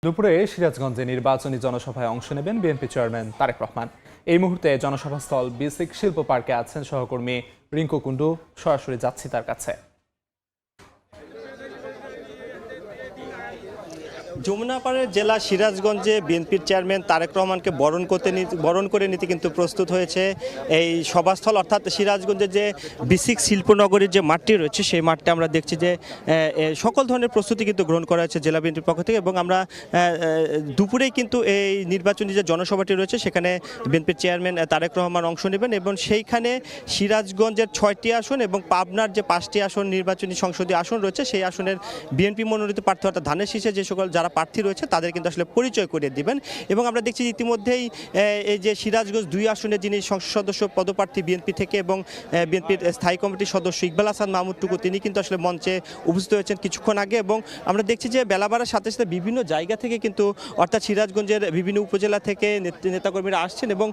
দুপুরে সিরাজগঞ্জে নির্বাচনী জনসভায় অংশ নেবেন বিএনপি চেয়ারম্যান তারেক রহমান। এই মুহূর্তে জনসভাস্থল বিসিক শিল্প পার্কে আছেন সহকর্মী রিঙ্কু কুন্ডু। সরাসরি যাচ্ছি তার কাছে। যমুনাপাড়ার জেলা সিরাজগঞ্জে বিএনপির চেয়ারম্যান তারেক রহমানকে বরণ করে নিতে কিন্তু প্রস্তুত হয়েছে এই সভাস্থল, অর্থাৎ সিরাজগঞ্জের যে বিসিক শিল্পনগরীর যে মাঠটি রয়েছে সেই মাঠটা আমরা দেখছি যে সকল ধরনের প্রস্তুতি কিন্তু গ্রহণ করা হয়েছে জেলা বিএনপির পক্ষ থেকে। এবং আমরা দুপুরেই কিন্তু এই নির্বাচনী যে জনসভাটি রয়েছে সেখানে বিএনপির চেয়ারম্যান তারেক রহমান অংশ নেবেন এবং সেইখানে সিরাজগঞ্জের 6টি আসন এবং পাবনার যে 5টি আসন নির্বাচনী সংসদীয় আসন রয়েছে সেই আসনের বিএনপি মনোনীত প্রার্থী অর্থাৎ ধানের শীষে যে সকল যারা প্রার্থী রয়েছে তাদের কিন্তু আসলে পরিচয় করিয়ে দিবেন। এবং আমরা দেখছি ইতিমধ্যেই এই যে সিরাজগঞ্জ 2 আসনে যিনি সংসদ সদস্য পদপ্রার্থী বিএনপি থেকে এবং বিএনপির স্থায়ী কমিটির সদস্য ইকবাল হাসান মাহমুদ টুকু তিনি কিন্তু আসলে মঞ্চে উপস্থিত হয়েছেন কিছুক্ষণ আগে। এবং আমরা দেখছি যে বেলা বাড়ার সাথে সাথে বিভিন্ন জায়গা থেকে কিন্তু অর্থাৎ সিরাজগঞ্জের বিভিন্ন উপজেলা থেকে নেতাকর্মীরা আসছেন এবং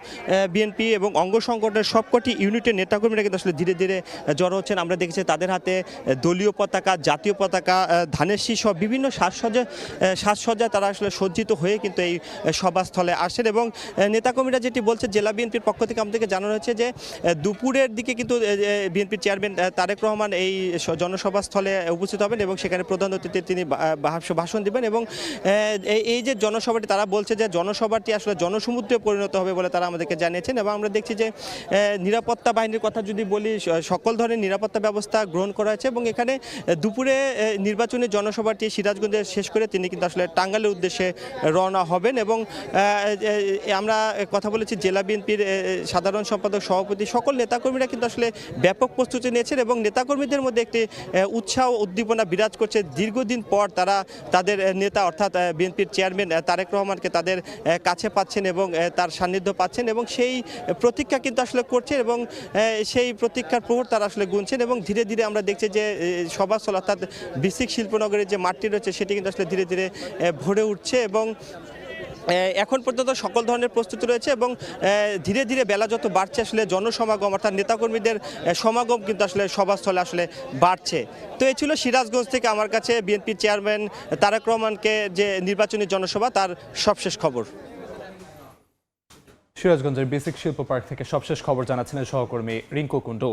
বিএনপি এবং অঙ্গ সংগঠনের সবকটি ইউনিটের নেতাকর্মীরা কিন্তু আসলে ধীরে ধীরে জড়ো হচ্ছেন। আমরা দেখছি তাদের হাতে দলীয় পতাকা, জাতীয় পতাকা, ধানের শীষ সহ বিভিন্ন সাজসজ্জায় তারা আসলে সজ্জিত হয়ে কিন্তু এই সভাস্থলে আসেন। এবং নেতাকর্মীরা যেটি বলছে জেলা বিএনপির পক্ষ থেকে আমাদেরকে জানানো হয়েছে যে দুপুরের দিকে কিন্তু বিএনপির চেয়ারম্যান তারেক রহমান এই জনসভাস্থলে উপস্থিত হবেন এবং সেখানে প্রধান অতিথি তিনি ভাষণ দেবেন। এবং এই যে জনসভাটি তারা বলছে যে জনসভাটি আসলে জনসমুদ্রে পরিণত হবে বলে তারা আমাদেরকে জানিয়েছেন। এবং আমরা দেখছি যে নিরাপত্তা বাহিনীর কথা যদি বলি, সকল ধরনের নিরাপত্তা ব্যবস্থা গ্রহণ করা হয়েছে। এবং এখানে দুপুরে নির্বাচনী জনসভাটি সিরাজগঞ্জে শেষ করে তিনি কিন্তু আসলে টাঙ্গাইলের উদ্দেশ্যে রওনা হবেন। এবং আমরা কথা বলেছি জেলা বিএনপির সাধারণ সম্পাদক, সভাপতি, সকল নেতাকর্মীরা কিন্তু আসলে ব্যাপক প্রস্তুতি নিয়েছেন এবং নেতাকর্মীদের মধ্যে একটি উৎসাহ উদ্দীপনা বিরাজ করছে। দীর্ঘদিন পর তারা তাদের নেতা অর্থাৎ বিএনপির চেয়ারম্যান তারেক রহমানকে তাদের কাছে পাচ্ছেন এবং তার সান্নিধ্য পাচ্ছেন এবং সেই প্রতীক্ষা কিন্তু আসলে করছে এবং সেই প্রতীক্ষার প্রহর তারা আসলে গুনছেন। এবং ধীরে ধীরে আমরা দেখছি যে সভাস্থল অর্থাৎ বিসিক শিল্পনগরের যে মাঠটি রয়েছে সেটি কিন্তু আসলে ধীরে ধীরে ভরে উঠছে এবং এখন পর্যন্ত সকল ধরনের প্রস্তুতি রয়েছে। এবং ধীরে ধীরে বেলা যত বাড়ছে আসলে জনসমাগম অর্থাৎ নেতাকর্মীদের সমাগম কিন্তু আসলে সভাস্থলে আসলে বাড়ছে। তো এই ছিল সিরাজগঞ্জ থেকে আমার কাছে বিএনপির চেয়ারম্যান তারেক রহমানকে যে নির্বাচনী জনসভা তার সবশেষ খবর। সিরাজগঞ্জের বিসিক শিল্প পার্ক থেকে সবশেষ খবর জানাচ্ছিলেন সহকর্মী রিঙ্কু কুন্ডু।